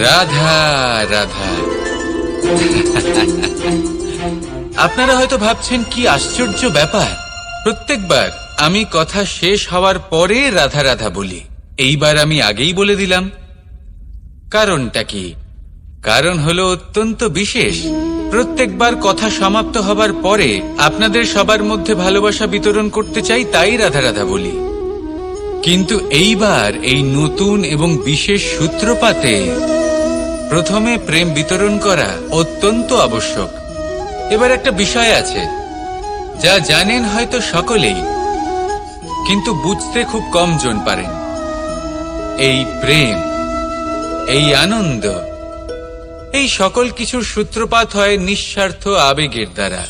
রাধা রাধা। আপনারা হয়তো ভাবছেন কি আশ্চর্য ব্যাপার, প্রত্যেকবার আমি কথা শেষ হওয়ার পরে রাধা রাধা বলি। এইবার আমি আগেই বলে দিলাম। কারণটা কি? কারণ হলো অত্যন্ত বিশেষ। প্রত্যেকবার কথা সমাপ্ত হবার পরে আপনাদের সবার মধ্যে ভালোবাসা বিতরণ করতে চাই, তাই রাধা রাধা বলি। কিন্তু এইবার এই নতুন এবং বিশেষ সূত্রপাতে প্রথমে প্রেম বিতরণ করা অত্যন্ত আবশ্যক। এবার একটা বিষয় আছে যা জানেন হয়তো সকলেই, কিন্তু বুঝতে খুব কম জন পারেন। এই প্রেম, এই আনন্দ, এই সকল কিছুর সূত্রপাত হয় নিঃস্বার্থ আবেগের দ্বারা।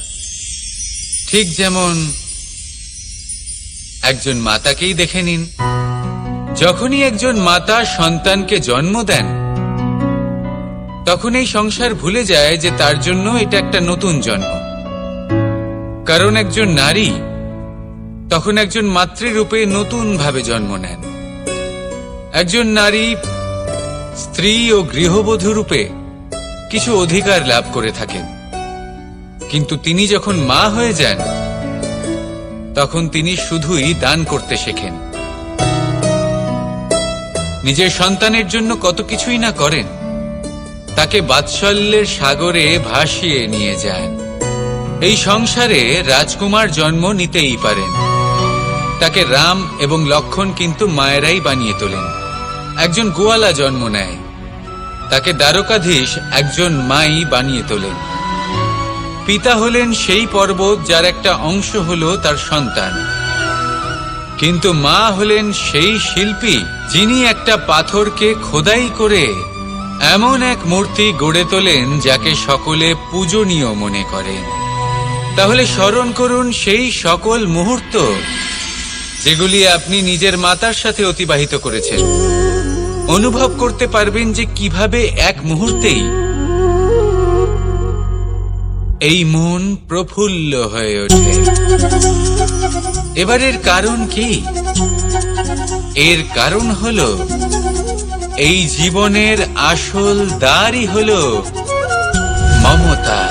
ঠিক যেমন একজন মাতাকেই দেখে নিন। যখনই একজন মাতা সন্তানকে জন্ম দেন, তখন এই সংসার ভুলে যায় যে তার জন্য এটা একটা নতুন জন্ম। কারণ একজন নারী তখন একজন মাতৃরূপে নতুন ভাবে জন্ম নেন। একজন নারী স্ত্রী ও গৃহবধূ রূপে কিছু অধিকার লাভ করে থাকেন, কিন্তু তিনি যখন মা হয়ে যান তখন তিনি শুধুই দান করতে শেখেন। নিজের সন্তানের জন্য কত কিছুই না করেন, তাকে বাৎসল্যের সাগরে ভাসিয়ে নিয়ে যান। এই সংসারে রাজকুমার জন্ম নিতেই পারেন, তাকে রাম এবং লক্ষণ কিন্তু মায়েরাই বানিয়ে তোলেন। একজন গোয়ালা জন্ম নেয়, তাকে দ্বারকাধীশ একজন মাই বানিয়ে তোলেন। পিতা হলেন সেই পর্বত যার একটা অংশ হলো তার সন্তান, কিন্তু মা হলেন সেই শিল্পী যিনি একটা পাথরকে খোদাই করে এমন এক মূর্তি গড়ে তোলেন যাকে সকলে পূজনীয় মনে করেন। তাহলে স্মরণ করুন সেই সকল মুহূর্ত যেগুলি আপনি নিজের মাতার সাথে অতিবাহিত করেছেন। অনুভব করতে পারবেন যে কিভাবে এক মুহূর্তেই এই মন প্রফুল্ল হয়ে ওঠে। এবারের কারণ কি? এর কারণ হলো এই জীবনের আসল দ্বারই হলো মমতা।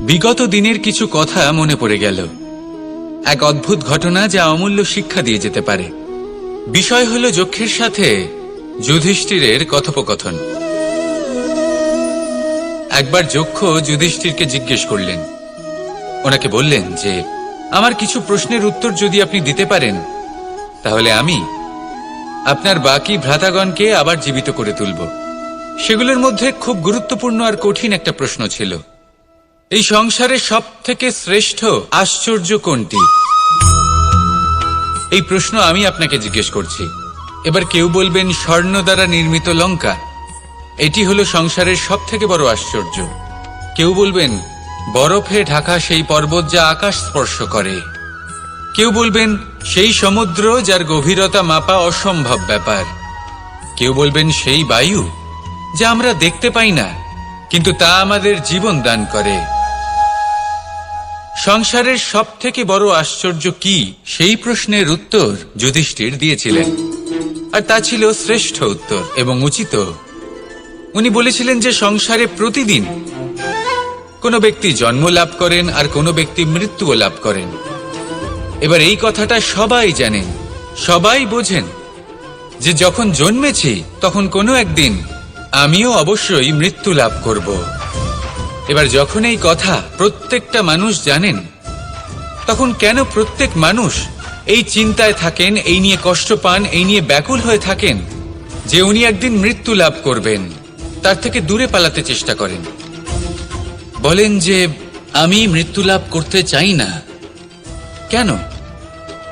বিগত দিনের কিছু কথা মনে পড়ে গেল। এক অদ্ভুত ঘটনা যা অমূল্য শিক্ষা দিয়ে যেতে পারে। বিষয় হলো যক্ষের সাথে যুধিষ্ঠিরের কথোপকথন। একবার যক্ষ যুধিষ্ঠিরকে জিজ্ঞেস করলেন, ওনাকে বললেন যে আমার কিছু প্রশ্নের উত্তর যদি আপনি দিতে পারেন তাহলে আমি আপনার বাকি ভ্রাতাগণকে আবার জীবিত করে তুলব। সেগুলোর মধ্যে খুব গুরুত্বপূর্ণ আর কঠিন একটা প্রশ্ন ছিল, এই সংসারে সব থেকে শ্রেষ্ঠ আশ্চর্য কোনটি? এই প্রশ্ন আমি আপনাকে জিজ্ঞেস করছি। এবার কেউ বলবেন স্বর্ণ দ্বারা নির্মিত লঙ্কা, এটি হলো সংসারের সব থেকে বড় আশ্চর্য। কেউ বলবেন বরফে ঢাকা সেই পর্বত যা আকাশ স্পর্শ করে। কেউ বলবেন সেই সমুদ্র যার গভীরতা মাপা অসম্ভব ব্যাপার। কেউ বলবেন সেই বায়ু যা আমরা দেখতে পাই না, কিন্তু তা আমাদের জীবন দান করে। সংসারের সব থেকে বড় আশ্চর্য কি, সেই প্রশ্নের উত্তর যুধিষ্ঠির দিয়েছিলেন, আর তা ছিল শ্রেষ্ঠ উত্তর এবং উচিত। উনি বলেছিলেন যে সংসারে প্রতিদিন কোনো ব্যক্তি জন্ম লাভ করেন আর কোনো ব্যক্তি মৃত্যুও লাভ করেন। এবার এই কথাটা সবাই জানেন, সবাই বোঝেন যে যখন জন্মেছি তখন কোনো একদিন আমিও অবশ্যই মৃত্যু লাভ করব। এবার যখন এই কথা প্রত্যেকটা মানুষ জানেন, তখন কেন প্রত্যেক মানুষ এই চিন্তায় থাকেন, এই নিয়ে কষ্ট পান, এই নিয়ে ব্যাকুল হয়ে থাকেন যে উনি একদিন মৃত্যু লাভ করবেন, তার থেকে দূরে পালাতে চেষ্টা করেন? বলেন যে আমি মৃত্যু লাভ করতে চাই না। কেন?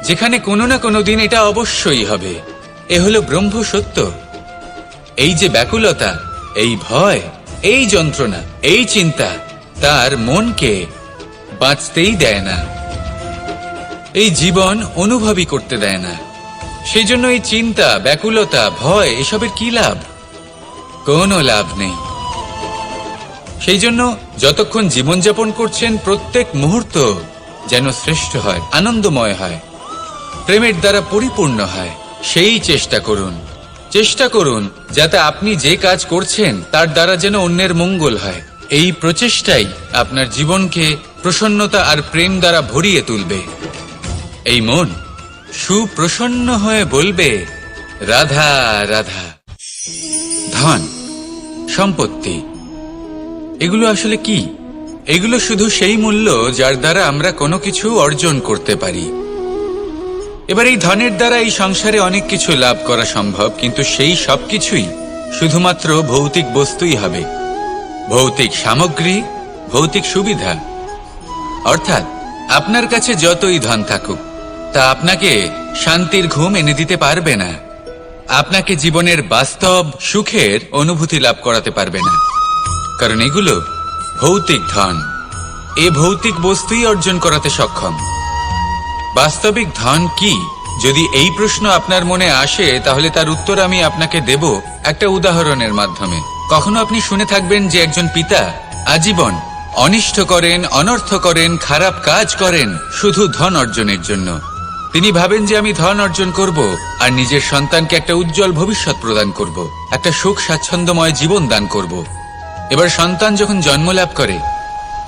যেখানে কোনো না কোনো দিন এটা অবশ্যই হবে। এ হলো ব্রহ্ম সত্য। এই যে ব্যাকুলতা, এই ভয়, এই যন্ত্রণা, এই চিন্তা তার মনকে বাঁচতেই দেয় না, এই জীবন অনুভবই করতে দেয় না। সেই জন্য এই চিন্তা, ব্যাকুলতা, ভয় এসবের কি লাভ? কোনো লাভ নেই। সেই জন্য যতক্ষণ জীবনযাপন করছেন প্রত্যেক মুহূর্ত যেন শ্রেষ্ঠ হয়, আনন্দময় হয়, প্রেমের দ্বারা পরিপূর্ণ হয়, সেই চেষ্টা করুন। চেষ্টা করুন যাতে আপনি যে কাজ করছেন তার দ্বারা যেন অন্যের মঙ্গল হয়। এই প্রচেষ্টাই আপনার জীবনকে প্রসন্নতা আর প্রেম দ্বারা ভরিয়ে তুলবে। এই মন সুপ্রসন্ন হয়ে বলবে, রাধা রাধা। ধন, সম্পত্তি, এগুলো আসলে কি? এগুলো শুধু সেই মূল্য যার দ্বারা আমরা কোনো কিছু অর্জন করতে পারি। এবার এই ধনের দ্বারা এই সংসারে অনেক কিছু লাভ করা সম্ভব, কিন্তু সেই সব কিছুই শুধুমাত্র ভৌতিক বস্তুই হবে, ভৌতিক সামগ্রী, ভৌতিক সুবিধা। অর্থাৎ আপনার কাছে যতই ধন থাকুক তা আপনাকে শান্তির ঘুম এনে দিতে পারবে না, আপনাকে জীবনের বাস্তব সুখের অনুভূতি লাভ করাতে পারবে না, কারণ এগুলো ভৌতিক ধন। এ ভৌতিক বস্তুই অর্জন করাতে সক্ষম। বাস্তবিক ধন কি? যদি এই প্রশ্ন আপনার মনে আসে তাহলে তার উত্তর আমি আপনাকে দেব একটা উদাহরণের মাধ্যমে। কখনো আপনি শুনে থাকবেন যে একজন পিতা আজীবন অনিষ্ট করেন, অনর্থ করেন, খারাপ কাজ করেন শুধু ধন অর্জনের জন্য। তিনি ভাবেন যে আমি ধন অর্জন করব আর নিজের সন্তানকে একটা উজ্জ্বল ভবিষ্যৎ প্রদান করব, একটা সুখ স্বাচ্ছন্দ্যময় জীবন দান করব। এবার সন্তান যখন জন্ম লাভ করে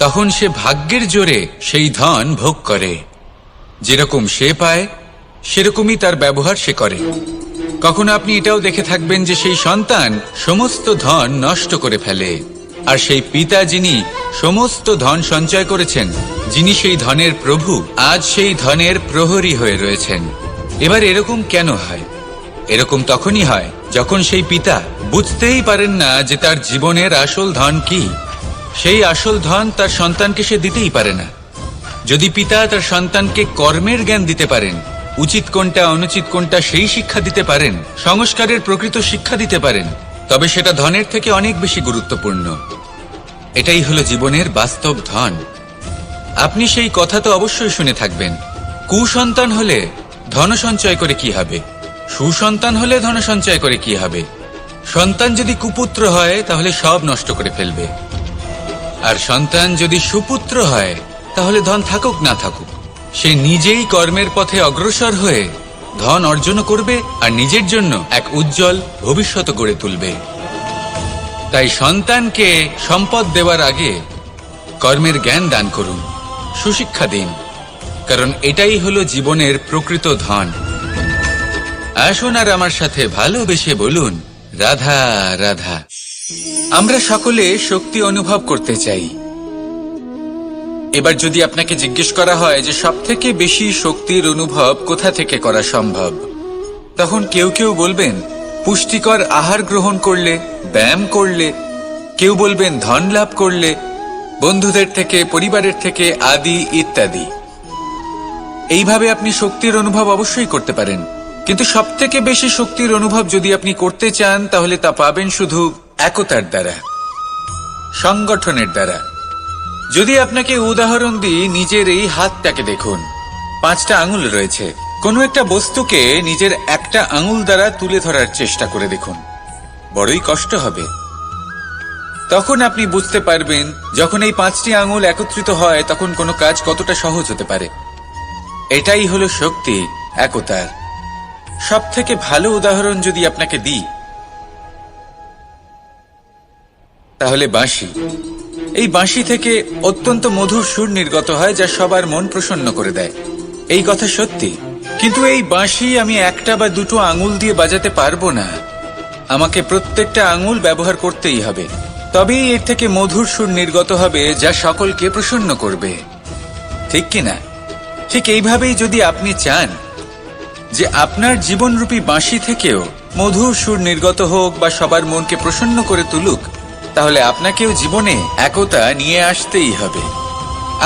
তখন সে ভাগ্যের জোরে সেই ধন ভোগ করে। যেরকম সে পায় সেরকমই তার ব্যবহার সে করে। কখনো আপনি এটাও দেখে থাকবেন যে সেই সন্তান সমস্ত ধন নষ্ট করে ফেলে, আর সেই পিতা যিনি সমস্ত ধন সঞ্চয় করেছেন, যিনি সেই ধনের প্রভু, আজ সেই ধনের প্রহরী হয়ে রয়েছেন। এবার এরকম কেন হয়? এরকম তখনই হয় যখন সেই পিতা বুঝতেই পারেন না যে তার জীবনের আসল ধন কি। সেই আসল ধন তার সন্তানকে সে দিতেই পারে না। যদি পিতা তার সন্তানকে কর্মের জ্ঞান দিতে পারেন, উচিত কোনটা অনুচিত কোনটা সেই শিক্ষা দিতে পারেন, সংস্কারের প্রকৃত শিক্ষা দিতে পারেন, তবে সেটা ধনের থেকে অনেক বেশি গুরুত্বপূর্ণ। এটাই হলো জীবনের বাস্তব ধন। আপনি সেই কথা তো অবশ্যই শুনে থাকবেন, কুসন্তান হলে ধন সঞ্চয় করে কি হবে, সুসন্তান হলে ধন সঞ্চয় করে কি হবে। সন্তান যদি কুপুত্র হয় তাহলে সব নষ্ট করে ফেলবে, আর সন্তান যদি সুপুত্র হয় তাহলে ধন থাকুক না থাকুক সে নিজেই কর্মের পথে অগ্রসর হয়ে ধন অর্জন করবে আর নিজের জন্য এক উজ্জ্বল ভবিষ্যৎ গড়ে তুলবে। তাই সন্তানকে সম্পদ দেওয়ার আগে কর্মের জ্ঞান দান করুন, সুশিক্ষা দিন, কারণ এটাই হলো জীবনের প্রকৃত ধন। আসুন আর আমার সাথে ভালোবেসে বলুন, রাধা রাধা। আমরা সকলে শক্তি অনুভব করতে চাই। এবার যদি আপনাকে জিজ্ঞেস করা হয় যে সবথেকে বেশি শক্তির অনুভব কোথা থেকে করা সম্ভব, তখন কেউ কেউ বলবেন পুষ্টিকর আহার গ্রহণ করলে, ব্যায়াম করলে, কেউ বলবেন ধন লাভ করলে, বন্ধুদের থেকে, পরিবারের থেকে, আদি ইত্যাদি। এইভাবে আপনি শক্তির অনুভব অবশ্যই করতে পারেন, কিন্তু সবথেকে বেশি শক্তির অনুভব যদি আপনি করতে চান তাহলে তা পাবেন শুধু একতার দ্বারা, সংগঠনের দ্বারা। যদি আপনাকে উদাহরণ দিই, নিজের এই হাতটাকে দেখুন, 5টা আঙুল রয়েছে। কোনো একটা বস্তুকে নিজের একটা আঙুল দ্বারা তুলে ধরার চেষ্টা করে দেখুন, বড়ই কষ্ট হবে। তখন আপনি বুঝতে পারবেন যখন এই 5টি আঙুল একত্রিত হয় তখন কোনো কাজ কতটা সহজ হতে পারে। এটাই হলো শক্তি, একতার। সব থেকে ভালো উদাহরণ যদি আপনাকে দিই তাহলে বাঁশি। এই বাঁশি থেকে অত্যন্ত মধুর সুর নির্গত হয় যা সবার মন প্রসন্ন করে দেয়। এই কথা সত্যি, কিন্তু এই বাঁশি আমি একটা বা দুটো আঙুল দিয়ে বাজাতে পারবো না। আমাকে প্রত্যেকটা আঙুল ব্যবহার করতেই হবে, তবেই এর থেকে মধুর সুর নির্গত হবে যা সকলকে প্রসন্ন করবে, ঠিক কিনা? ঠিক এইভাবেই যদি আপনি চান যে আপনার জীবনরূপী বাঁশি থেকেও মধুর সুর নির্গত হোক বা সবার মনকে প্রসন্ন করে তুলুক, তাহলে আপনাকেও জীবনে একতা নিয়ে আসতেই হবে।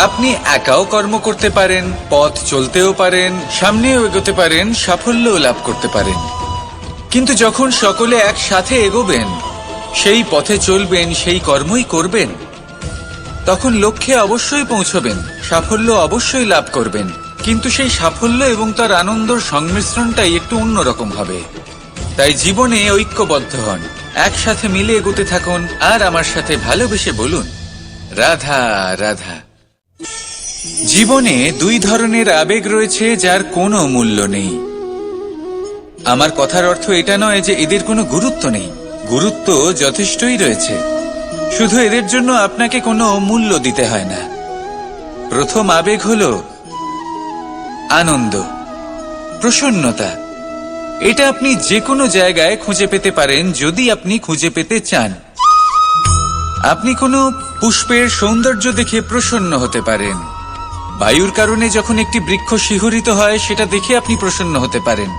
আপনি একাও কর্ম করতে পারেন, পথ চলতেও পারেন, সামনেও এগোতে পারেন, সাফল্যও লাভ করতে পারেন। কিন্তু যখন সকলে একসাথে এগোবেন, সেই পথে চলবেন, সেই কর্মই করবেন, তখন লক্ষ্যে অবশ্যই পৌঁছবেন, সাফল্য অবশ্যই লাভ করবেন। কিন্তু সেই সাফল্য এবং তার আনন্দর সংমিশ্রণটাই একটু অন্যরকম হবে। তাই জীবনে ঐক্যবদ্ধ হন, একসাথে মিলে এগোতে থাকুন, আর আমার সাথে ভালোবেসে বলুন, রাধা রাধা। জীবনে দুই ধরনের আবেগ রয়েছে যার কোনো মূল্য নেই। আমার কথার অর্থ এটা নয় যে এদের কোনো গুরুত্ব নেই, গুরুত্ব যথেষ্টই রয়েছে, শুধু এদের জন্য আপনাকে কোনো মূল্য দিতে হয় না। প্রথম আবেগ হলো আনন্দ, প্রসন্নতা। এটা আপনি যে কোনো জায়গায় খুঁজে পেতে পারেন যদি আপনি খুঁজে পেতে চান। আপনি কোনো পুষ্পের সৌন্দর্য দেখে প্রসন্ন হতে পারেন। বায়ুর কারণে যখন একটি বৃক্ষ শিহরিত হয় সেটা দেখে আপনি প্রসন্ন হতে পারেন।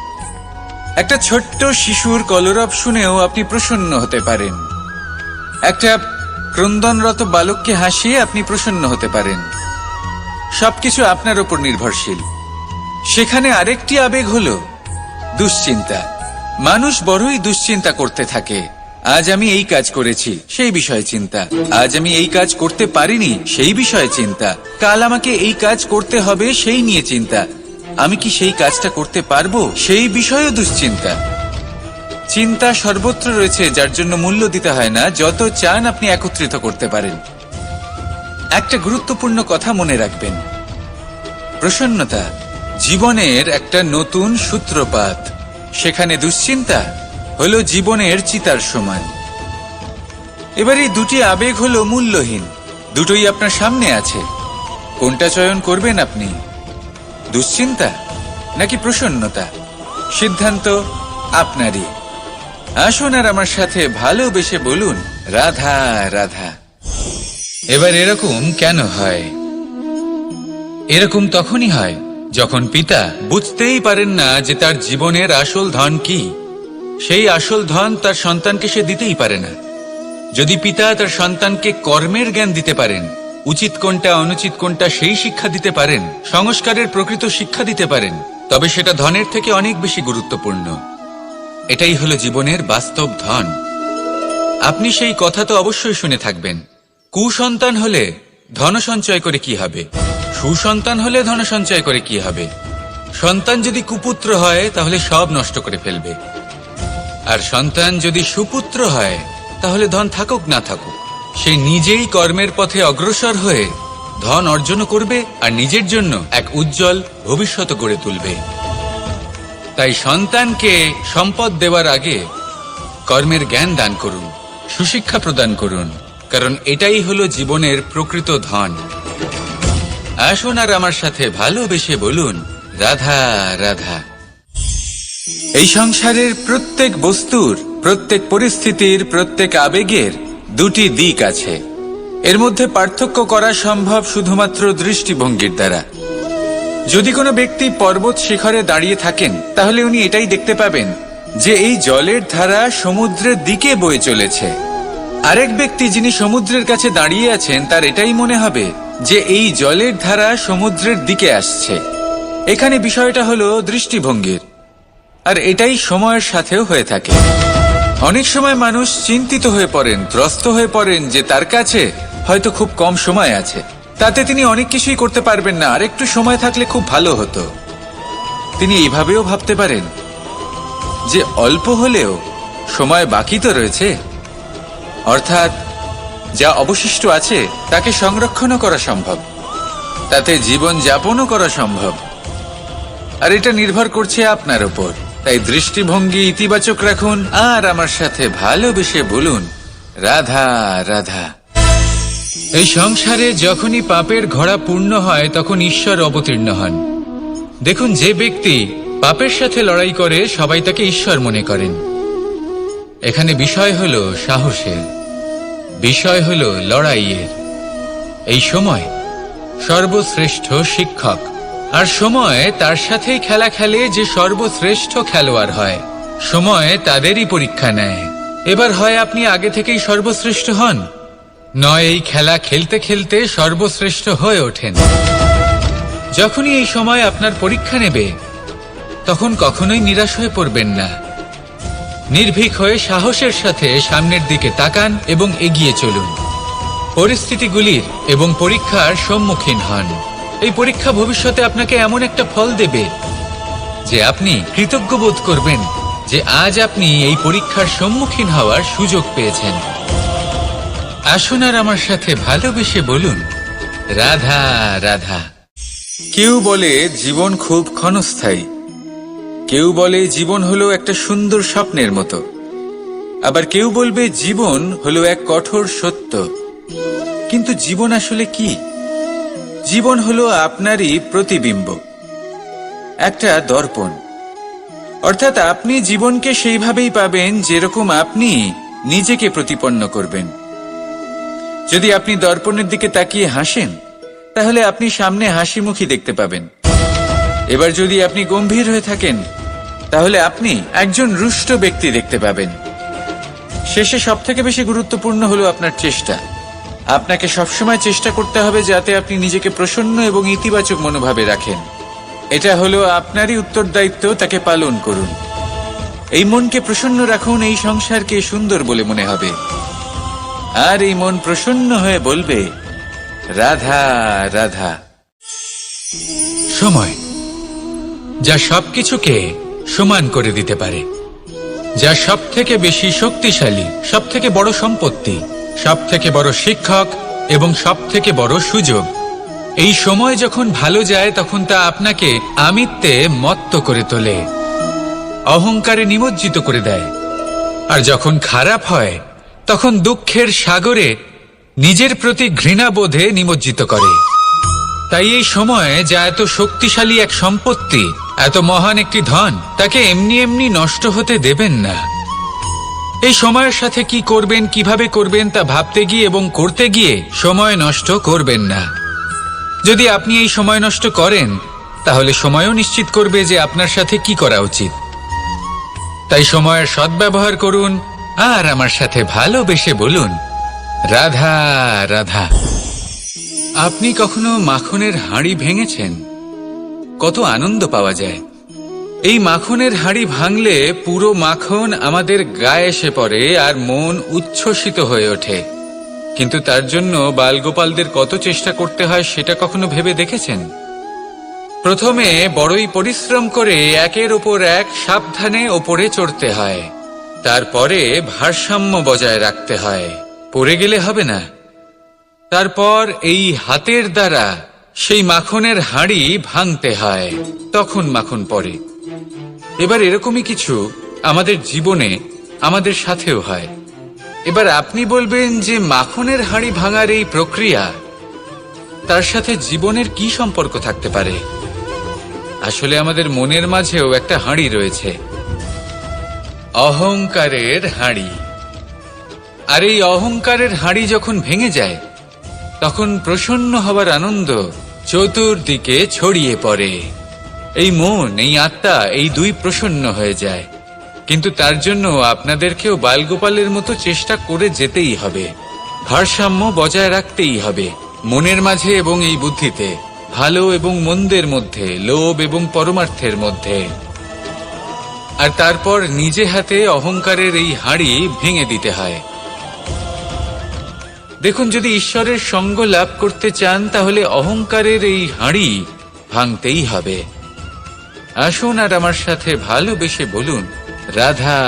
একটা ছোট্ট শিশুর কলরব শুনেও আপনি প্রসন্ন হতে পারেন। একটা ক্রন্দনরত বালককে হাসিয়ে আপনি প্রসন্ন হতে পারেন। সবকিছু আপনার উপর নির্ভরশীল। সেখানে আরেকটি আবেগ হলো দুশ্চিন্তা। মানুষ বড়ই দুশ্চিন্তা করতে থাকে। আজ আমি এই কাজ করেছি, সেই বিষয়ে চিন্তা। আজ আমি এই কাজ করতে পারিনি, সেই বিষয়ে চিন্তা। কাল আমাকে এই কাজ করতে হবে, সেই নিয়ে চিন্তা। আমি কি সেই কাজটা করতে পারবো, সেই বিষয়েও দুশ্চিন্তা। চিন্তা সর্বত্র রয়েছে, যার জন্য মূল্য দিতে হয় না। যত চান আপনি একত্রিত করতে পারেন। একটা গুরুত্বপূর্ণ কথা মনে রাখবেন, প্রসন্নতা জীবনের একটা নতুন সূত্রপাত। সেখানে দুশ্চিন্তা হলো জীবনের চিতার সমান। এবার এই দুটি আবেগ হলো মূল্যহীন, দুটোই আপনার সামনে আছে। কোনটা চয়ন করবেন আপনি, দুশ্চিন্তা নাকি প্রসন্নতা? সিদ্ধান্ত আপনারই। আসুন আর আমার সাথে ভালোবেসে বলুন, রাধা রাধা। এবার এরকম কেন হয়? এরকম তখনই হয় যখন পিতা বুঝতেই পারেন না যে তার জীবনের আসল ধন কি। সেই আসল ধন তার সন্তানকে সে দিতেই পারে না। যদি পিতা তার সন্তানকে কর্মের জ্ঞান দিতে পারেন, উচিত কোনটা অনুচিত কোনটা সেই শিক্ষা দিতে পারেন, সংস্কারের প্রকৃত শিক্ষা দিতে পারেন, তবে সেটা ধনের থেকে অনেক বেশি গুরুত্বপূর্ণ। এটাই হলো জীবনের বাস্তব ধন। আপনি সেই কথা তো অবশ্যই শুনে থাকবেন, কুসন্তান হলে ধন সঞ্চয় করে কি হবে, সুসন্তান হলে ধন সঞ্চয় করে কি হবে। সন্তান যদি কুপুত্র হয় তাহলে সব নষ্ট করে ফেলবে, আর সন্তান যদি সুপুত্র হয় তাহলে ধন থাকুক না থাকুক সে নিজেই কর্মের পথে অগ্রসর হয়ে ধন অর্জন করবে আর নিজের জন্য এক উজ্জ্বল ভবিষ্যৎ গড়ে তুলবে। তাই সন্তানকে সম্পদ দেওয়ার আগে কর্মের জ্ঞান দান করুন, সুশিক্ষা প্রদান করুন, কারণ এটাই হলো জীবনের প্রকৃত ধন। আসুন আর আমার সাথে ভালোবেসে বলুন, রাধা রাধা। এই সংসারের প্রত্যেক বস্তুর, প্রত্যেক পরিস্থিতির, প্রত্যেক আবেগের দুটি দিক আছে। এর মধ্যে পার্থক্য করা সম্ভব শুধুমাত্র দৃষ্টিভঙ্গির দ্বারা। যদি কোনো ব্যক্তি পর্বত শিখরে দাঁড়িয়ে থাকেন তাহলে উনি এটাই দেখতে পাবেন যে এই জলের ধারা সমুদ্রের দিকে বয়ে চলেছে। আরেক ব্যক্তি যিনি সমুদ্রের কাছে দাঁড়িয়ে আছেন তার এটাই মনে হবে যে এই জলের ধারা সমুদ্রের দিকে আসছে। এখানে বিষয়টা হলো দৃষ্টিভঙ্গির, আর এটাই সময়ের সাথেও হয়ে থাকে। অনেক সময় মানুষ চিন্তিত হয়ে পড়েন, ত্রস্ত হয়ে পড়েন যে তার কাছে হয়তো খুব কম সময় আছে, তাতে তিনি অনেক কিছুই করতে পারবেন না, আর একটু সময় থাকলে খুব ভালো হতো। তিনি এইভাবেও ভাবতে পারেন যে অল্প হলেও সময় বাকি তো রয়েছে, অর্থাৎ যা অবশিষ্ট আছে তাকে সংরক্ষণও করা সম্ভব, তাতে জীবন যাপনও করা সম্ভব। আর এটা নির্ভর করছে আপনার উপর। তাই দৃষ্টিভঙ্গি ইতিবাচক রাখুন আর আমার সাথে ভালোবেসে বলুন, রাধা রাধা। এই সংসারে যখনই পাপের ঘোড়া পূর্ণ হয় তখন ঈশ্বর অবতীর্ণ হন। দেখুন, যে ব্যক্তি পাপের সাথে লড়াই করে সবাই তাকে ঈশ্বর মনে করেন। এখানে বিষয় হলো সাহসের, বিষয় হলো লড়াইয়ের। এই সময় সর্বশ্রেষ্ঠ শিক্ষক, আর সময় তার সাথেই খেলা খেলে যে সর্বশ্রেষ্ঠ খেলোয়াড় হয়। সময় তাদেরই পরীক্ষা নেয়। এবার হয় আপনি আগে থেকেই সর্বশ্রেষ্ঠ হন, নয় এই খেলা খেলতে খেলতে সর্বশ্রেষ্ঠ হয়ে ওঠেন। যখনই এই সময় আপনার পরীক্ষা নেবে তখন কখনোই নিরাশ হয়ে পড়বেন না। নির্ভীক হয়ে সাহসের সাথে সামনের দিকে তাকান এবং এগিয়ে চলুন। পরিস্থিতিগুলির এবং পরীক্ষার সম্মুখীন হন। এই পরীক্ষা ভবিষ্যতে আপনাকে এমন একটা ফল দেবে যে আপনি কৃতজ্ঞ বোধ করবেন যে আজ আপনি এই পরীক্ষার সম্মুখীন হওয়ার সুযোগ পেয়েছেন। আসুন আর আমার সাথে ভালোবেসে বলুন, রাধা রাধা। কেউ বলে জীবন খুব ক্ষণস্থায়ী, কেউ বলে জীবন হলো একটা সুন্দর স্বপ্নের মতো, আবার কেউ বলবে জীবন হলো এক কঠোর সত্য। কিন্তু জীবন আসলে কি? জীবন হলো আপনারই প্রতিবিম্ব, একটা দর্পণ। অর্থাৎ আপনি জীবনকে সেইভাবেই পাবেন যেরকম আপনি নিজেকে প্রতিপন্ন করবেন। যদি আপনি দর্পণের দিকে তাকিয়ে হাসেন, তাহলে আপনি সামনে হাসি মুখী দেখতে পাবেন। এবার যদি আপনি গম্ভীর হয়ে থাকেন, তাহলে আপনি একজন রুষ্ট ব্যক্তি দেখতে পাবেন। শেষে সবথেকে বেশি গুরুত্বপূর্ণ হলো আপনার চেষ্টা। আপনাকে সবসময় চেষ্টা করতে হবে যাতে আপনি নিজেকে প্রসন্ন এবং ইতিবাচক মনোভাবে রাখেন। এটা হলো আপনারই উত্তরদায়িত্ব, তাকে পালন করুন। এই মনকে প্রসন্ন রাখুন, এই সংসারকে সুন্দর বলে মনে হবে। আর এই মন প্রসন্ন হয়ে বলবে, রাধা রাধা। সময়, যা সবকিছুকে সমান করে দিতে পারে, যা সব থেকে বেশি শক্তিশালী, সব থেকে বড় সম্পত্তি, সব থেকে বড় শিক্ষক এবং সব থেকে বড় সুযোগ। এই সময় যখন ভালো যায় তখন তা আপনাকে আমিত্বে মত্ত করে তোলে, অহংকারে নিমজ্জিত করে দেয়। আর যখন খারাপ হয় তখন দুঃখের সাগরে নিজের প্রতি ঘৃণাবোধে নিমজ্জিত করে। তাই এই সময়, যা এত শক্তিশালী এক সম্পত্তি, এত মহান একটি ধন, তাকে এমনি এমনি নষ্ট হতে দেবেন না। এই সময়ের সাথে কি করবেন, কিভাবে করবেন তা ভাবতে গিয়ে এবং করতে গিয়ে সময় নষ্ট করবেন না। যদি আপনি এই সময় নষ্ট করেন, তাহলে সময়ও নিশ্চিত করবে যে আপনার সাথে কি করা উচিত। তাই সময়ের সদ্ব্যবহার করুন আর আমার সাথে ভালোবেসে বলুন, রাধা রাধা। আপনি কখনো মাখনের হাঁড়ি ভেঙেছেন? কত আনন্দ পাওয়া যায়। এই মাখনের হাঁড়ি ভাঙলে পুরো মাখন আমাদের গায়ে এসে পড়ে আর মন উচ্ছ্বসিত হয়ে ওঠে। কিন্তু তার জন্য বালগোপালদের কত চেষ্টা করতে হয় সেটা কখনো ভেবে দেখেছেন? প্রথমে বড়ই পরিশ্রম করে একের ওপর এক সাবধানে ওপরে চড়তে হয়, তারপরে ভারসাম্য বজায় রাখতে হয়, পড়ে গেলে হবে না। তারপর এই হাতের দ্বারা সেই মাখনের হাঁড়ি ভাঙতে হয়, তখন মাখন পড়ে। এবার এরকমই কিছু আমাদের জীবনে আমাদের সাথেও হয়। এবার আপনি বলবেন যে মাখনের হাঁড়ি ভাঙার এই প্রক্রিয়া, তার সাথে জীবনের কি সম্পর্ক থাকতে পারে? আসলে আমাদের মনের মাঝেও একটা হাঁড়ি রয়েছে, অহংকারের হাঁড়ি। আর এই অহংকারের হাঁড়ি যখন ভেঙে যায়, তখন প্রসন্ন হবার আনন্দ চতুর্দিকে ছড়িয়ে পড়ে। এই মন, এই আত্মা, এই দুই প্রসন্ন হয়ে যায়। কিন্তু তার জন্য আপনাদেরকেও বালগোপালের মতো চেষ্টা করে যেতেই হবে, ভারসাম্য বজায় রাখতেই হবে মনের মাঝে এবং এই বুদ্ধিতে, ভালো এবং মন্দের মধ্যে, লোভ এবং পরমার্থের মধ্যে। আর তারপর নিজে হাতে অহংকারের এই হাঁড়ি ভেঙে দিতে হয়। দেখুন, যদি ঈশ্বরের সঙ্গ লাভ করতে চান, তাহলে অহংকারের এই হাঁড়ি ভাঙতেই হবে। আসুন আর আমার সাথে ভালোবেসে বলুন, রাধা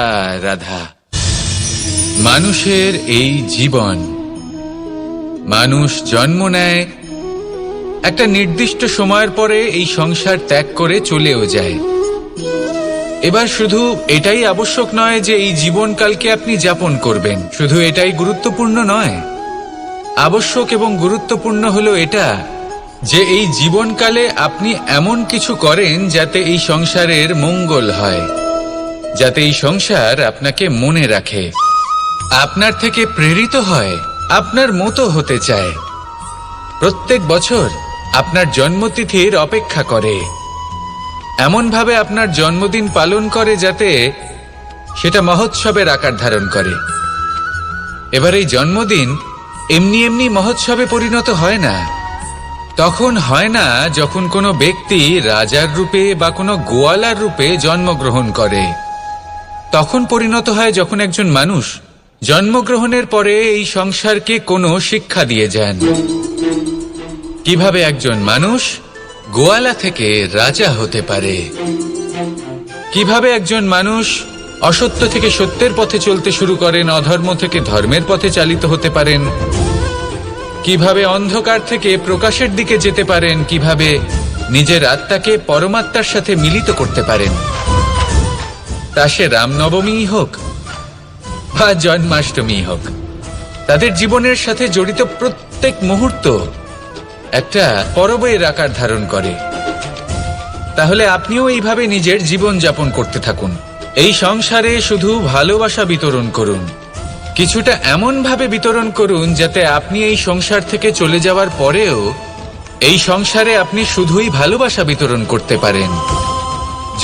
রাধা। মানুষের এই জীবন, মানুষ জন্ম নেয়, একটা নির্দিষ্ট সময়ের পরে এই সংসার ত্যাগ করে চলেও যায়। এবার শুধু এটাই আবশ্যক নয় যে এই জীবনকালকে আপনি যাপন করবেন, শুধু এটাই গুরুত্বপূর্ণ নয়। আবশ্যক এবং গুরুত্বপূর্ণ হলো এটা যে এই জীবনকালে আপনি এমন কিছু করেন যাতে এই সংসারের মঙ্গল হয়, যাতে এই সংসার আপনাকে মনে রাখে, আপনার থেকে প্রেরিত হয়, আপনার মতো হতে চায়, প্রত্যেক বছর আপনার জন্মতিথির অপেক্ষা করে, এমনভাবে আপনার জন্মদিন পালন করে যাতে সেটা মহোৎসবের আকার ধারণ করে। এবার এই জন্মদিন এমনি এমনি মহোৎসবে পরিণত হয় না। তখন হয় না যখন কোনো ব্যক্তি রাজার রূপে বা কোনো গোয়ালার রূপে জন্মগ্রহণ করে। তখন পরিণত হয় যখন একজন মানুষ জন্মগ্রহণের পরে এই সংসারকে কোনো শিক্ষা দিয়ে যান। কিভাবে একজন মানুষ গোয়ালা থেকে রাজা হতে পারে, কিভাবে একজন মানুষ অসত্য থেকে সত্যের পথে চলতে শুরু করেন, অধর্ম থেকে ধর্মের পথে চালিত হতে পারেন, কিভাবে অন্ধকার থেকে প্রকাশের দিকে যেতে পারেন, কিভাবে নিজের আত্মাকে পরমাত্মার সাথে মিলিত করতে পারেন, তা সে রামনবমী হোক বা জন্মাষ্টমী হোক, তাদের জীবনের সাথে জড়িত প্রত্যেক মুহূর্ত একটা পরবের আকার ধারণ করে। তাহলে আপনিও এইভাবে নিজের জীবন যাপন করতে থাকুন। এই সংসারে শুধু ভালোবাসা বিতরণ করুন, কিছুটা এমন ভাবে বিতরণ করুন যাতে আপনি এই সংসার থেকে চলে যাওয়ার পরেও এই সংসারে আপনি শুধুই ভালোবাসা বিতরণ করতে পারেন।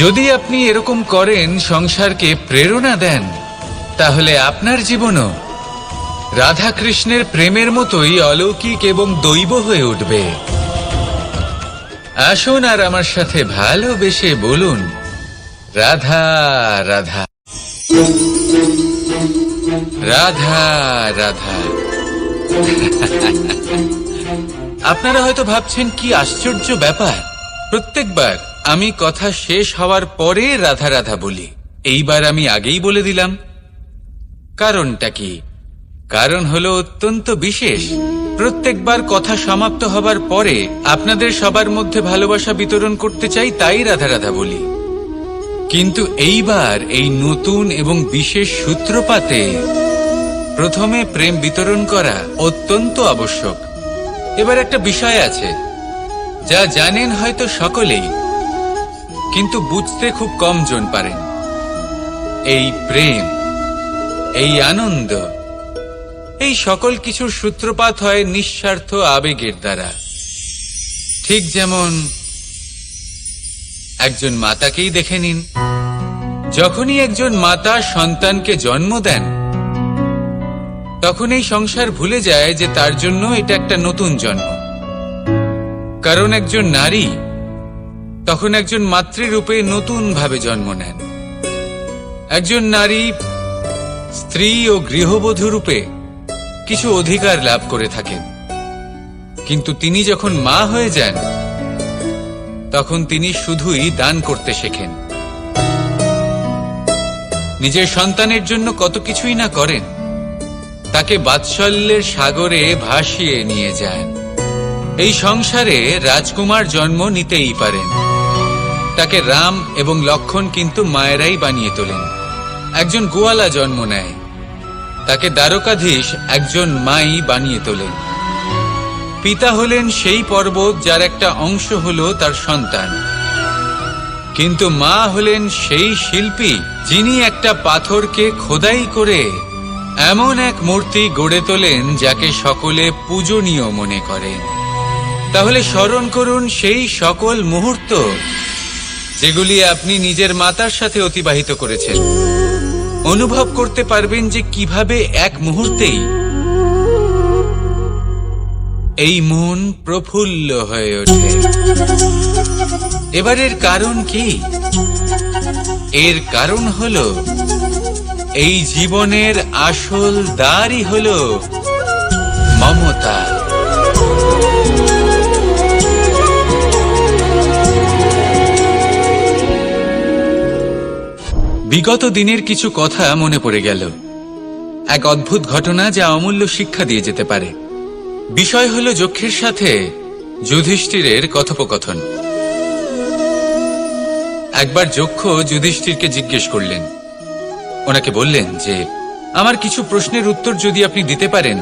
যদি আপনি এরকম করেন, সংসারকে প্রেরণা দেন, তাহলে আপনার জীবনও রাধা কৃষ্ণের প্রেমের মতোই অলৌকিক এবং দৈব হয়ে উঠবে। আসুন আর আমার সাথে ভালোবেসে বলুন, রাধা রাধা, রাধা রাধা। আপনারা হয়তো ভাবছেন কি আশ্চর্য ব্যাপার, প্রত্যেকবার আমি কথা শেষ হওয়ার পরে রাধা রাধা বলি। এইবার আমি আগেই বলে দিলাম। কারণটা কি? কারণ হলো অত্যন্ত বিশেষ। প্রত্যেকবার কথা সমাপ্ত হবার পরে আপনাদের সবার মধ্যে ভালোবাসা বিতরণ করতে চাই, তাই রাধা রাধা বলি। কিন্তু এইবার এই নতুন এবং বিশেষ সূত্রপাতে প্রথমে প্রেম বিতরণ করা অত্যন্ত আবশ্যক। এবার একটা বিষয় আছে যা জানেন হয়তো সকলেই, কিন্তু বুঝতে খুব কম জন পারেন। এই প্রেম, এই আনন্দ, এই সকল কিছুর সূত্রপাত হয় নিঃস্বার্থ আবেগের দ্বারা। ঠিক যেমন একজন মাতাকেই দেখে নিন। যখনই একজন মাতা সন্তানকে জন্ম দেন, তখন এই সংসার ভুলে যায় যে তার জন্য এটা একটা নতুন জন্ম। কারণ একজন নারী তখন একজন মাতৃরূপে নতুন ভাবে জন্ম নেন। একজন নারী স্ত্রী ও গৃহবধূ রূপে কিছু অধিকার লাভ করে থাকেন, কিন্তু তিনি যখন মা হয়ে যান, তখন তিনি শুধুই দান করতে শেখেন। নিজের সন্তানের জন্য কত কিছুই না করেন, তাকে বাৎসল্যের সাগরে ভাসিয়ে নিয়ে যান। এই সংসারে রাজকুমার জন্ম নিতেই পারেন, তাকে রাম এবং লক্ষণ কিন্তু মায়েরাই বানিয়ে তোলেন। একজন গোয়ালা জন্ম নেয়, তাকে দ্বারকাধীশ একজন মাই বানিয়ে তোলেন। পিতা হলেন সেই পর্বত যার একটা অংশ হলো তার সন্তান, কিন্তু মা হলেন সেই শিল্পী যিনি একটা পাথরকে খোদাই করে এমন এক মূর্তি গড়ে তোলেন যাকে সকলে পূজনীয় মনে করেন। তাহলে স্মরণ করুন সেই সকল মুহূর্ত যেগুলি আপনি নিজের মাতার সাথে অতিবাহিত করেছেন। অনুভব করতে পারবেন যে কিভাবে এক মুহূর্তেই এই মন প্রফুল্ল হয়ে ওঠে। এবারের কারণ কি? এর কারণ হলো এই জীবনের আসল দ্বারই হলো মমতা। বিগত দিনের কিছু কথা মনে পড়ে গেল। এক অদ্ভুত ঘটনা যা অমূল্য শিক্ষা দিয়ে যেতে পারে। বিষয় হলো যক্ষের সাথে যুধিষ্ঠিরের কথোপকথন। একবার যক্ষ যুধিষ্ঠিরকে জিজ্ঞেস করলেন, ওনাকে বললেন যে আমার কিছু প্রশ্নের উত্তর যদি আপনি দিতে পারেন,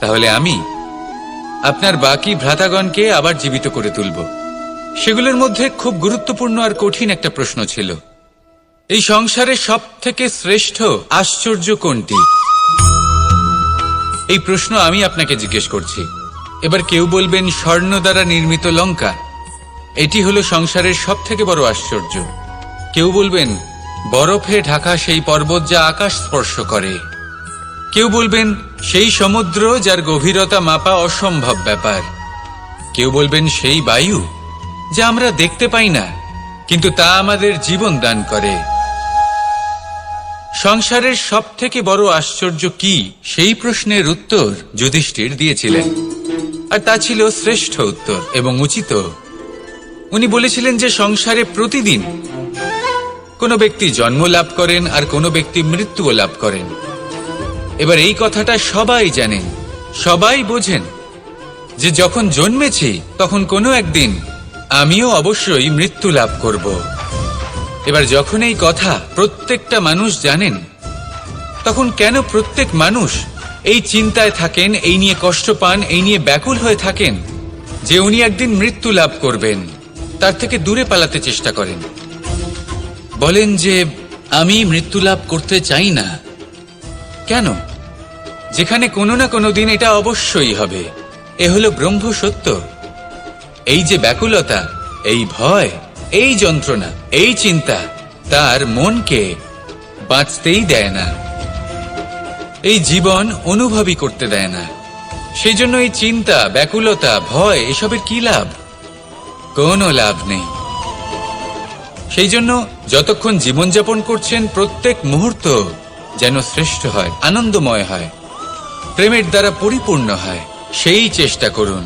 তাহলে আমি আপনার বাকি ভ্রাতাগণকে আবার জীবিত করে তুলব। সেগুলোর মধ্যে খুব গুরুত্বপূর্ণ আর কঠিন একটা প্রশ্ন ছিল, এই সংসারে সব থেকে শ্রেষ্ঠ আশ্চর্য কোনটি? এই প্রশ্ন আমি আপনাকে জিজ্ঞেস করছি। এবার কেউ বলবেন স্বর্ণ দ্বারা নির্মিত লঙ্কা, এটি হলো সংসারের সব থেকে বড় আশ্চর্য। কেউ বলবেন বরফে ঢাকা সেই পর্বত যা আকাশ স্পর্শ করে। কেউ বলবেন সেই সমুদ্র যার গভীরতা মাপা অসম্ভব ব্যাপার। কেউ বলবেন সেই বায়ু যা আমরা দেখতে পাই না, কিন্তু তা আমাদের জীবন দান করে। সংসারের সব থেকে বড় আশ্চর্য কি, সেই প্রশ্নের উত্তর যুধিষ্ঠির দিয়েছিলেন, আর তা ছিল শ্রেষ্ঠ উত্তর এবং উচিত। উনি বলেছিলেন যে সংসারে প্রতিদিন কোনো ব্যক্তি জন্ম লাভ করেন আর কোনো ব্যক্তি মৃত্যুও লাভ করেন। এবার এই কথাটা সবাই জানেন, সবাই বোঝেন যে যখন জন্মেছি তখন কোনো একদিন আমিও অবশ্যই মৃত্যু লাভ করব। এবার যখন এই কথা প্রত্যেকটা মানুষ জানেন, তখন কেন প্রত্যেক মানুষ এই চিন্তায় থাকেন, এই নিয়ে কষ্ট পান, এই নিয়ে ব্যাকুল হয়ে থাকেন যে উনি একদিন মৃত্যু লাভ করবেন, তার থেকে দূরে পালাতে চেষ্টা করেন। বলেন যে আমি মৃত্যু লাভ করতে চাই না। কেন? যেখানে কোনো না কোনো দিন এটা অবশ্যই হবে। এ হলো ব্রহ্ম সত্য। এই যে ব্যাকুলতা, এই ভয়, এই যন্ত্রণা, এই চিন্তা তার মনকে বাঁচতেই দেয় না, এই জীবন অনুভবই করতে দেয় না। সেই জন্য এই চিন্তা, ব্যাকুলতা, ভয় এসবের কি লাভ? কোনো লাভ নেই। সেই জন্য যতক্ষণ জীবনযাপন করছেন প্রত্যেক মুহূর্ত যেন শ্রেষ্ঠ হয়, আনন্দময় হয়, প্রেমের দ্বারা পরিপূর্ণ হয়, সেই চেষ্টা করুন।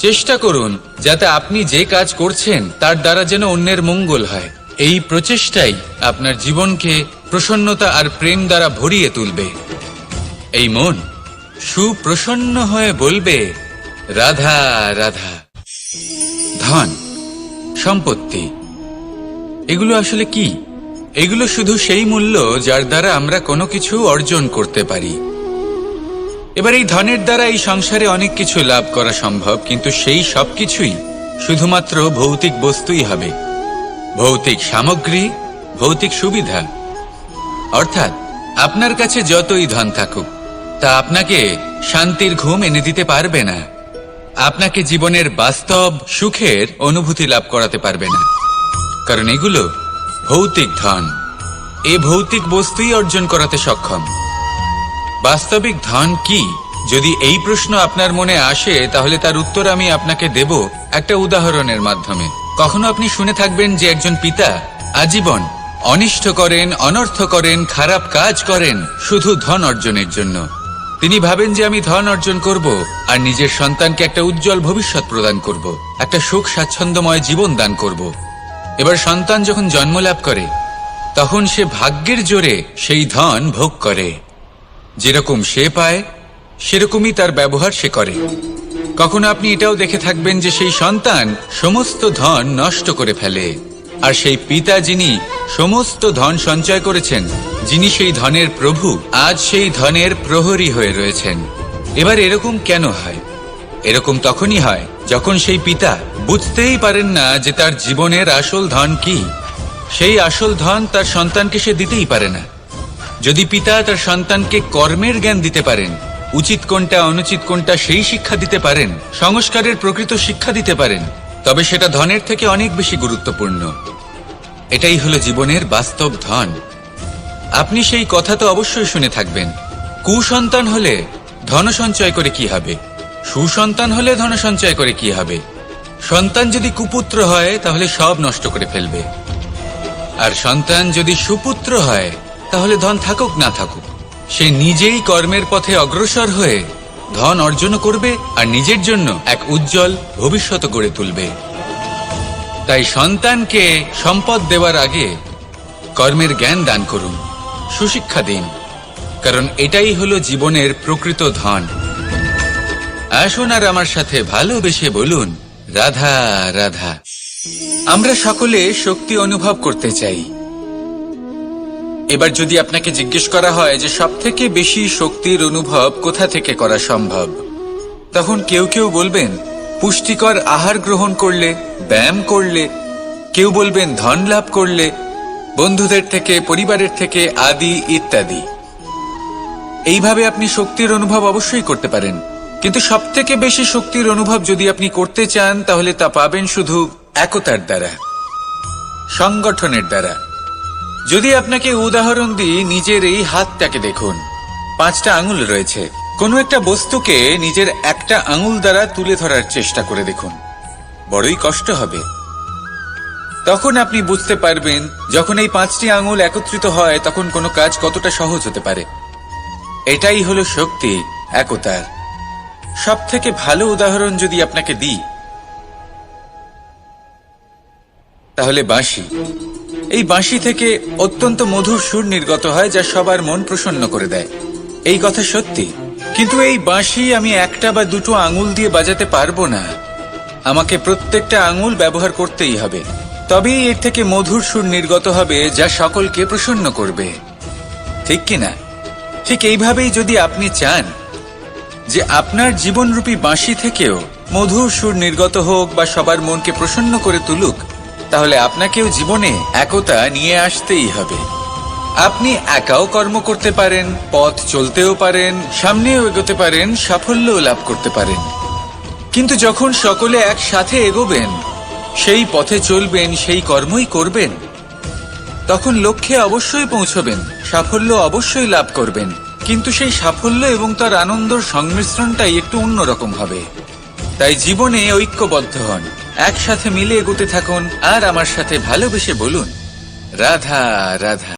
চেষ্টা করুন যাতে আপনি যে কাজ করছেন তার দ্বারা যেন অন্যের মঙ্গল হয়। এই প্রচেষ্টাই আপনার জীবনকে প্রসন্নতা আর প্রেম দ্বারা ভরিয়ে তুলবে। এই মন সুপ্রসন্ন হয়ে বলবে, রাধা রাধা। ধন, সম্পত্তি, এগুলো আসলে কি? এগুলো শুধু সেই মূল্য যার দ্বারা আমরা কোনো কিছু অর্জন করতে পারি। এবার এই ধনের দ্বারা এই সংসারে অনেক কিছু লাভ করা সম্ভব, কিন্তু সেই সবকিছুই শুধুমাত্র ভৌতিক বস্তুই হবে, ভৌতিক সামগ্রী, ভৌতিক সুবিধা। অর্থাৎ আপনার কাছে যতই ধন থাকুক তা আপনাকে শান্তির ঘুম এনে দিতে পারবে না, আপনাকে জীবনের বাস্তব সুখের অনুভূতি লাভ করাতে পারবে না, কারণ এগুলো ভৌতিক ধন। এ ভৌতিক বস্তুই অর্জন করাতে সক্ষম। বাস্তবিক ধন কি? যদি এই প্রশ্ন আপনার মনে আসে তাহলে তার উত্তর আমি আপনাকে দেব একটা উদাহরণের মাধ্যমে। কখনো আপনি শুনে থাকবেন যে একজন পিতা আজীবন অনিষ্ট করেন, অনর্থ করেন, খারাপ কাজ করেন শুধু ধন অর্জনের জন্য। তিনি ভাবেন যে আমি ধন অর্জন করব আর নিজের সন্তানকে একটা উজ্জ্বল ভবিষ্যৎ প্রদান করব, একটা সুখ স্বাচ্ছন্দ্যময় জীবন দান করব। এবার সন্তান যখন জন্ম লাভ করে তখন সে ভাগ্যের জোরে সেই ধন ভোগ করে। যেরকম সে পায় সেরকমই তার ব্যবহার সে করে। কখনো আপনি এটাও দেখে থাকবেন যে সেই সন্তান সমস্ত ধন নষ্ট করে ফেলে, আর সেই পিতা যিনি সমস্ত ধন সঞ্চয় করেছেন, যিনি সেই ধনের প্রভু, আজ সেই ধনের প্রহরী হয়ে রয়েছেন। এবার এরকম কেন হয়? এরকম তখনই হয় যখন সেই পিতা বুঝতেই পারেন না যে তার জীবনের আসল ধন কি। সেই আসল ধন তার সন্তানকে সে দিতেই পারে না। যদি পিতা তার সন্তানকে কর্মের জ্ঞান দিতে পারেন, উচিত কোনটা অনুচিত কোনটা সেই শিক্ষা দিতে পারেন, সংস্কারের প্রকৃত শিক্ষা দিতে পারেন, তবে সেটা ধনের থেকে অনেক বেশি গুরুত্বপূর্ণ। এটাই হলো জীবনের বাস্তব ধন। আপনি সেই কথা তো অবশ্যই শুনে থাকবেন, কুসন্তান হলে ধন সঞ্চয় করে কি হবে, সুসন্তান হলে ধন সঞ্চয় করে কি হবে। সন্তান যদি কুপুত্র হয় তাহলে সব নষ্ট করে ফেলবে, আর সন্তান যদি সুপুত্র হয় তাহলে ধন থাকুক না থাকুক সে নিজেই কর্মের পথে অগ্রসর হয়ে ধন অর্জন করবে আর নিজের জন্য এক উজ্জ্বল ভবিষ্যৎ গড়ে তুলবে। তাই সন্তানকে সম্পদ দেওয়ার আগে কর্মের জ্ঞান দান করুন, সুশিক্ষা দিন, কারণ এটাই হলো জীবনের প্রকৃত ধন। আসুন আর আমার সাথে ভালোবেসে বলুন, রাধা রাধা। আমরা সকলে শক্তি অনুভব করতে চাই। এবার যদি আপনাকে জিজ্ঞেস করা হয় যে সবথেকে বেশি শক্তির অনুভব কোথা থেকে করা সম্ভব, তখন কেউ কেউ বলবেন পুষ্টিকর আহার গ্রহণ করলে, ব্যায়াম করলে, কেউ বলবেন ধন লাভ করলে, বন্ধুদের থেকে, পরিবারের থেকে, আদি ইত্যাদি। এইভাবে আপনি শক্তির অনুভব অবশ্যই করতে পারেন, কিন্তু সবথেকে বেশি শক্তির অনুভব যদি আপনি করতে চান তাহলে তা পাবেন শুধু একতার দ্বারা, সংগঠনের দ্বারা। যদি আপনাকে উদাহরণ দিই, নিজের এই হাতটাকে দেখুন, 5টা আঙুল রয়েছে। কোনো একটা বস্তুকে নিজের একটা আঙুল দ্বারা তুলে ধরার চেষ্টা করে দেখুন, বড়ই কষ্ট হবে। তখন আপনি বুঝতে পারবেন যখন এই 5টি আঙুল একত্রিত হয় তখন কোনো কাজ কতটা সহজ হতে পারে। এটাই হলো শক্তি, একতার। সবথেকে ভালো উদাহরণ যদি আপনাকে দিই তাহলে বাঁশি। এই বাঁশি থেকে অত্যন্ত মধুর সুর নির্গত হয় যা সবার মন প্রসন্ন করে দেয়। এই কথা সত্যি, কিন্তু এই বাঁশি আমি একটা বা দুটো আঙুল দিয়ে বাজাতে পারবো না। আমাকে প্রত্যেকটা আঙুল ব্যবহার করতেই হবে, তবেই এর থেকে মধুর সুর নির্গত হবে যা সকলকে প্রসন্ন করবে, ঠিক কিনা? ঠিক এইভাবেই যদি আপনি চান যে আপনার জীবনরূপী বাঁশি থেকেও মধুর সুর নির্গত হোক বা সবার মনকে প্রসন্ন করে তুলুক, তাহলে আপনাকেও জীবনে একতা নিয়ে আসতেই হবে। আপনি একাও কর্ম করতে পারেন, পথ চলতেও পারেন, সামনেও এগোতে পারেন, সাফল্যও লাভ করতে পারেন। কিন্তু যখন সকলে একসাথে এগোবেন, সেই পথে চলবেন, সেই কর্মই করবেন, তখন লক্ষ্যে অবশ্যই পৌঁছবেন, সাফল্য অবশ্যই লাভ করবেন। কিন্তু সেই সাফল্য এবং তার আনন্দর সংমিশ্রণটাই একটু অন্যরকম হবে। তাই জীবনে ঐক্যবদ্ধ হন, একসাথে মিলে এগোতে থাকুন, আর আমার সাথে ভালোবেসে বলুন, রাধা রাধা।